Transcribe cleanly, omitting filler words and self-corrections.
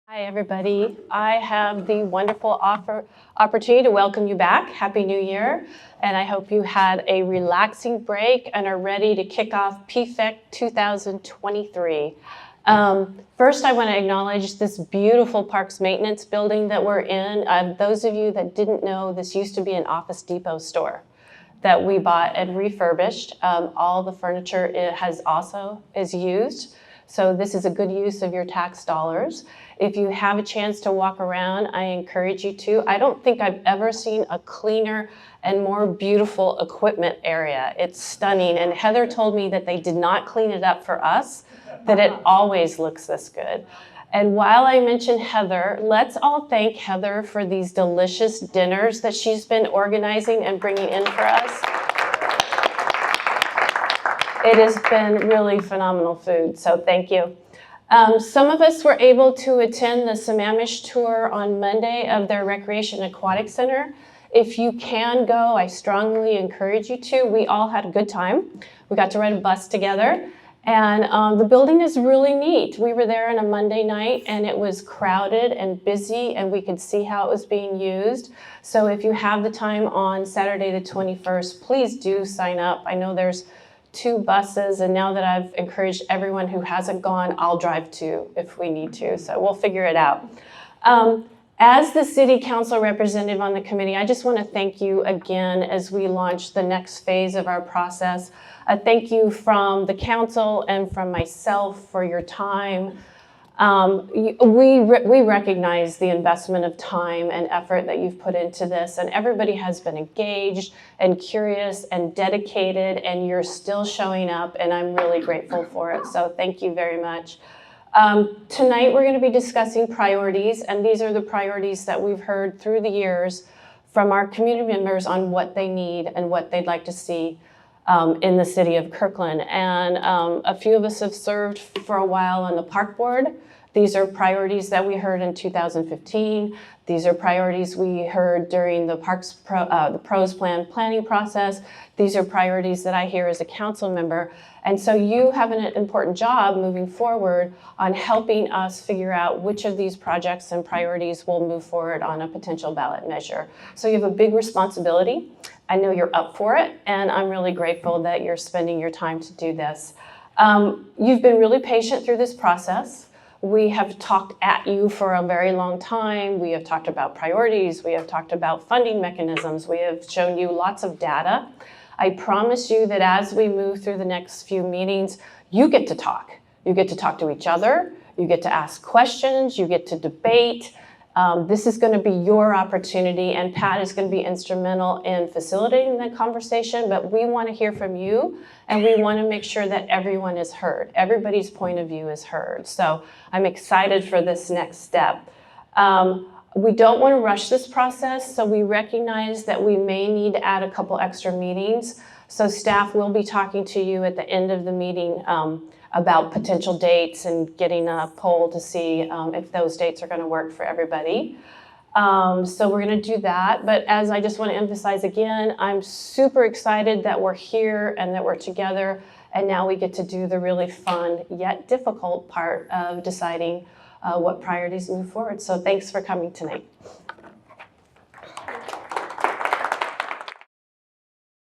Hi, everybody. I have the wonderful opportunity to welcome you back. Happy New Year. And I hope you had a relaxing break and are ready to kick off PFEC 2023. First, I want to acknowledge this beautiful Parks Maintenance building that we're in. Those of you that didn't know, this used to be an Office Depot store that we bought and refurbished. All the furniture is used. So this is a good use of your tax dollars. If you have a chance to walk around, I encourage you to. I don't think I've ever seen a cleaner and more beautiful equipment area. It's stunning. And Heather told me that they did not clean it up for us, that it always looks this good. And while I mention Heather, let's all thank Heather for these delicious dinners that she's been organizing and bringing in for us. It has been really phenomenal food, so thank you. Some of us were able to attend the Sammamish tour on Monday of their Recreation Aquatic Center. If you can go, I strongly encourage you to. We all had a good time. We got to ride a bus together, and the building is really neat. We were there on a Monday night, and it was crowded and busy, and we could see how it was being used. So if you have the time on Saturday the 21st, please do sign up. I know there's 2 buses, and now that I've encouraged everyone who hasn't gone, I'll drive 2 if we need to, so we'll figure it out. As the City Council representative on the committee, I just want to thank you again as we launch the next phase of our process. Thank you from the council and from myself for your time. We recognize the investment of time and effort that you've put into this, and everybody has been engaged and curious and dedicated, and you're still showing up, and I'm really grateful for it. So thank you very much. Tonight we're going to be discussing priorities, and these are the priorities that we've heard through the years from our community members on what they need and what they'd like to see in the city of Kirkland. And a few of us have served for a while on the park board. These are priorities that we heard in 2015. These are priorities we heard during the the PROS plan planning process. These are priorities that I hear as a council member. And so you have an important job moving forward on helping us figure out which of these projects and priorities will move forward on a potential ballot measure. So you have a big responsibility. I know you're up for it, and I'm really grateful that you're spending your time to do this. You've been really patient through this process. We have talked at you for a very long time. We have talked about priorities. We have talked about funding mechanisms. We have shown you lots of data. I promise you that as we move through the next few meetings, you get to talk. You get to talk to each other. You get to ask questions. You get to debate. This is going to be your opportunity, and Pat is going to be instrumental in facilitating that conversation, but we want to hear from you, and we want to make sure that everyone is heard. Everybody's point of view is heard. So I'm excited for this next step. We don't want to rush this process, so we recognize that we may need to add a couple extra meetings. So staff will be talking to you at the end of the meeting about potential dates and getting a poll to see if those dates are going to work for everybody. So we're going to do that. But as I just want to emphasize again, I'm super excited that we're here and that we're together. And now we get to do the really fun yet difficult part of deciding what priorities move forward. So thanks for coming tonight.